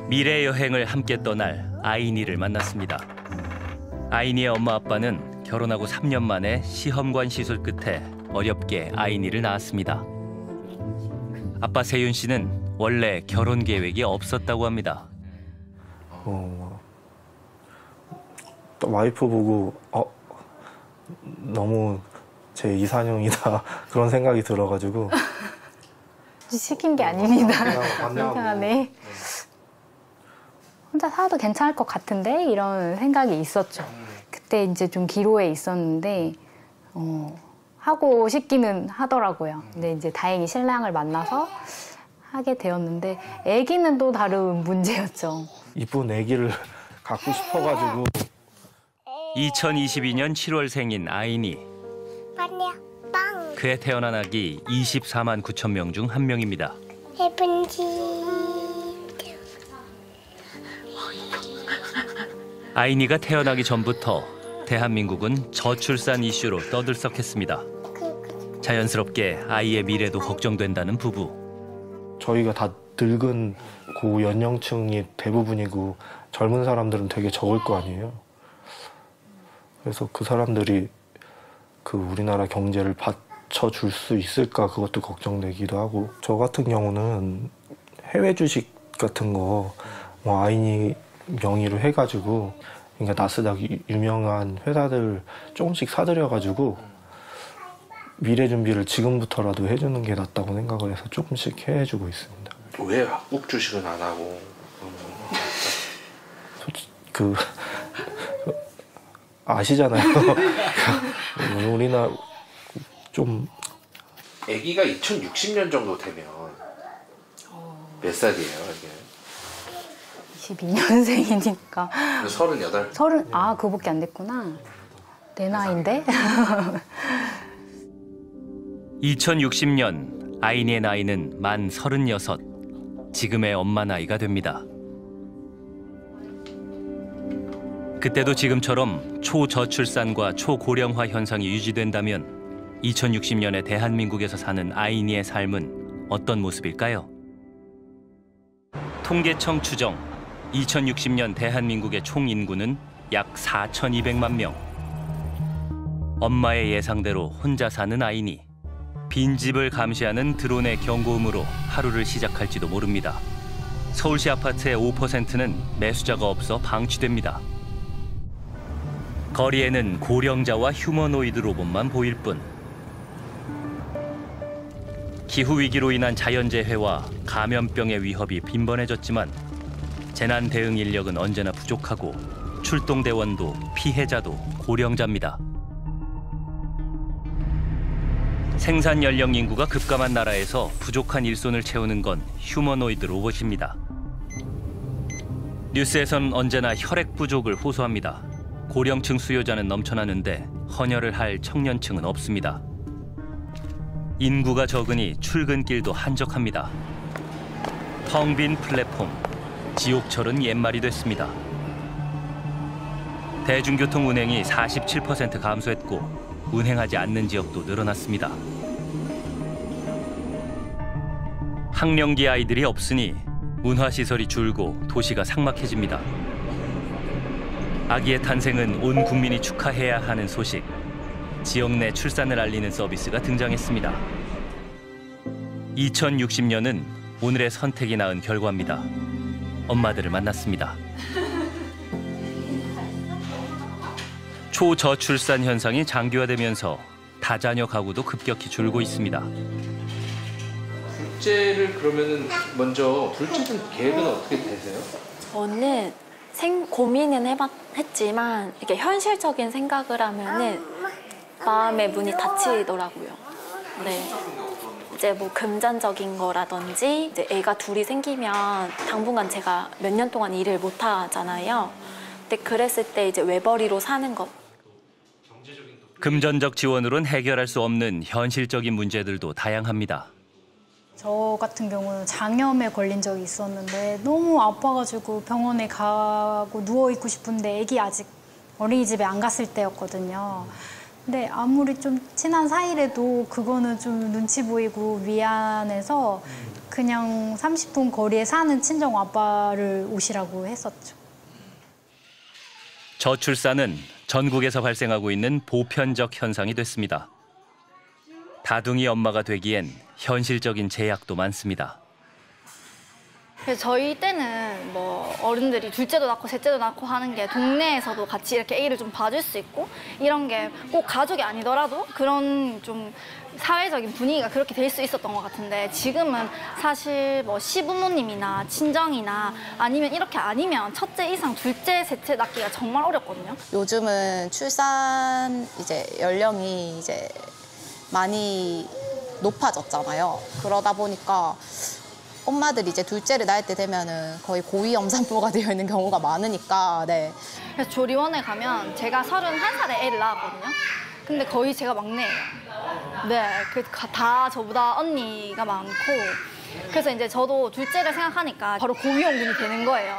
미래 여행을 함께 떠날 아이니를 만났습니다. 아이니의 엄마 아빠는 결혼하고 3년 만에 시험관 시술 끝에 어렵게 아이니를 낳았습니다. 아빠 세윤 씨는 원래 결혼 계획이 없었다고 합니다. 와이프 보고 너무 제 이상형이다 그런 생각이 들어가지고 시킨 게 아닙니다. 이상하네. 혼자 살아도 괜찮을 것 같은데 이런 생각이 있었죠. 그때 이제 좀 기로에 있었는데 하고 싶기는 하더라고요. 근데 이제 다행히 신랑을 만나서 하게 되었는데 아기는 또 다른 문제였죠. 이쁜 아기를 갖고 싶어가지고 2022년 7월 생인 아이니. 그의 태어난 아기 24만 9천 명 중 한 명입니다. 아이니가 태어나기 전부터 대한민국은 저출산 이슈로 떠들썩했습니다. 자연스럽게 아이의 미래도 걱정된다는 부부. 저희가 다 늙은 고연령층이 대부분이고 젊은 사람들은 되게 적을 거 아니에요. 그래서 그 사람들이 그 우리나라 경제를 받쳐줄 수 있을까 그것도 걱정되기도 하고, 저 같은 경우는 해외 주식 같은 거 아이니 명의로 해가지고, 그러니까 나스닥 유명한 회사들 조금씩 사들여가지고 미래 준비를 지금부터라도 해주는 게 낫다고 생각을 해서 조금씩 해주고 있습니다. 왜 한국 주식은 안 하고? 아시잖아요. 우리나라 좀 아기가 2060년 정도 되면 몇 살이에요, 이게? 22년생이니까 38? 그거밖에 안 됐구나. 내 나이인데? 2060년 아이니의 나이는 만 36. 지금의 엄마 나이가 됩니다. 그때도 지금처럼 초저출산과 초고령화 현상이 유지된다면 2060년에 대한민국에서 사는 아이니의 삶은 어떤 모습일까요? 통계청 추정 2060년 대한민국의 총 인구는 약 4,200만 명. 엄마의 예상대로 혼자 사는 아이니. 빈집을 감시하는 드론의 경고음으로 하루를 시작할지도 모릅니다. 서울시 아파트의 5%는 매수자가 없어 방치됩니다. 거리에는 고령자와 휴머노이드 로봇만 보일 뿐. 기후위기로 인한 자연재해와 감염병의 위협이 빈번해졌지만 재난 대응 인력은 언제나 부족하고 출동대원도 피해자도 고령자입니다. 생산 연령 인구가 급감한 나라에서 부족한 일손을 채우는 건 휴머노이드 로봇입니다. 뉴스에선 언제나 혈액 부족을 호소합니다. 고령층 수요자는 넘쳐나는데 헌혈을 할 청년층은 없습니다. 인구가 적으니 출근길도 한적합니다. 텅 빈 플랫폼, 지옥철은 옛말이 됐습니다. 대중교통 운행이 47% 감소했고 운행하지 않는 지역도 늘어났습니다. 학령기 아이들이 없으니 문화시설이 줄고 도시가 삭막해집니다. 아기의 탄생은 온 국민이 축하해야 하는 소식. 지역 내 출산을 알리는 서비스가 등장했습니다. 2060년은 오늘의 선택이 낳은 결과입니다. 엄마들을 만났습니다. 초저출산 현상이 장기화되면서 다자녀 가구도 급격히 줄고 있습니다. 둘째를 그러면은 먼저 둘째는 계획은 어떻게 되세요? 저는 고민은 했지만 이게 현실적인 생각을 하면은 마음의 문이 닫히더라고요. 네. 이제 뭐 금전적인 거라든지 이제 애가 둘이 생기면 당분간 제가 몇 년 동안 일을 못 하잖아요. 근데 그랬을 때 이제 외벌이로 사는 것. 금전적 지원으로는 해결할 수 없는 현실적인 문제들도 다양합니다. 저 같은 경우는 장염에 걸린 적이 있었는데 너무 아파가지고 병원에 가고 누워있고 싶은데 애기 아직 어린이집에 안 갔을 때였거든요. 근데 아무리 좀 친한 사이래도 그거는 좀 눈치 보이고 미안해서 그냥 30분 거리에 사는 친정 아빠를 오시라고 했었죠. 저출산은 전국에서 발생하고 있는 보편적 현상이 됐습니다. 다둥이 엄마가 되기엔 현실적인 제약도 많습니다. 그래서 저희 때는 뭐 어른들이 둘째도 낳고 셋째도 낳고 하는 게 동네에서도 같이 이렇게 애를 좀 봐줄 수 있고 이런 게 꼭 가족이 아니더라도 그런 좀 사회적인 분위기가 그렇게 될 수 있었던 것 같은데 지금은 사실 뭐 시부모님이나 친정이나 아니면 이렇게 아니면 첫째 이상 둘째, 셋째 낳기가 정말 어렵거든요. 요즘은 출산 이제 연령이 이제 많이 높아졌잖아요. 그러다 보니까 엄마들이 이제 둘째를 낳을 때 되면은 거의 고위험산부가 되어 있는 경우가 많으니까, 네. 그래서 조리원에 가면 제가 31살에 애를 낳았거든요. 근데 거의 제가 막내예요. 네, 다 저보다 언니가 많고. 그래서 이제 저도 둘째를 생각하니까 바로 고위험군이 되는 거예요.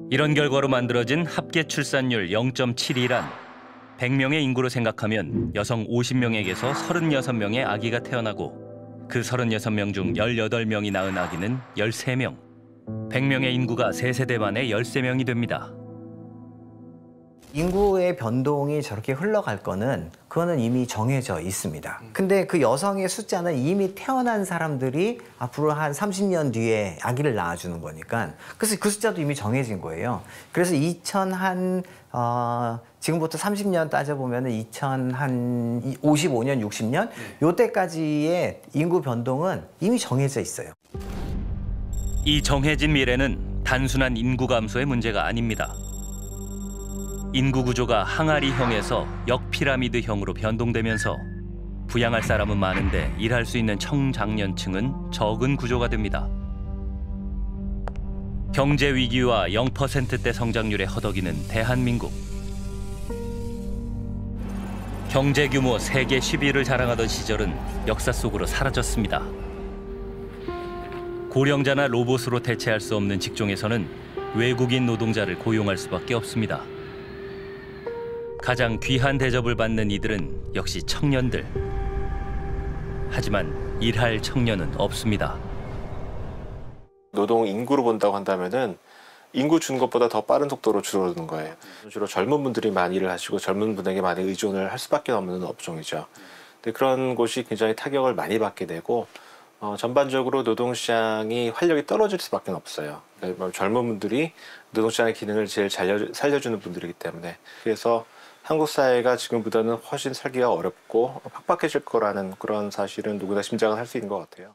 이런 결과로 만들어진 합계 출산율 0.72란 100명의 인구로 생각하면 여성 50명에게서 36명의 아기가 태어나고 그 36명 중 18명이 낳은 아기는 13명. 100명의 인구가 3세대 만에 13명이 됩니다. 인구의 변동이 저렇게 흘러갈 거는 그거는 이미 정해져 있습니다. 근데 그 여성의 숫자는 이미 태어난 사람들이 앞으로 한 30년 뒤에 아기를 낳아주는 거니까 그래서 그 숫자도 이미 정해진 거예요. 그래서 지금부터 30년 따져보면 2055년, 60년 요때까지의 인구 변동은 이미 정해져 있어요. 이 정해진 미래는 단순한 인구 감소의 문제가 아닙니다. 인구 구조가 항아리형에서 역피라미드형으로 변동되면서 부양할 사람은 많은데 일할 수 있는 청장년층은 적은 구조가 됩니다. 경제 위기와 0%대 성장률에 허덕이는 대한민국. 경제 규모 세계 10위를 자랑하던 시절은 역사 속으로 사라졌습니다. 고령자나 로봇으로 대체할 수 없는 직종에서는 외국인 노동자를 고용할 수밖에 없습니다. 가장 귀한 대접을 받는 이들은 역시 청년들. 하지만 일할 청년은 없습니다. 노동 인구로 본다고 한다면은 인구 주는 것보다 더 빠른 속도로 줄어드는 거예요. 주로 젊은 분들이 많이 일을 하시고 젊은 분에게 많이 의존을 할 수밖에 없는 업종이죠. 근데 그런 곳이 굉장히 타격을 많이 받게 되고 전반적으로 노동시장이 활력이 떨어질 수밖에 없어요. 그러니까 젊은 분들이 노동시장의 기능을 제일 잘 살려주는 분들이기 때문에 그래서 한국 사회가 지금보다는 훨씬 살기가 어렵고 팍팍해질 거라는 그런 사실은 누구나 짐작을 할 수 있는 것 같아요.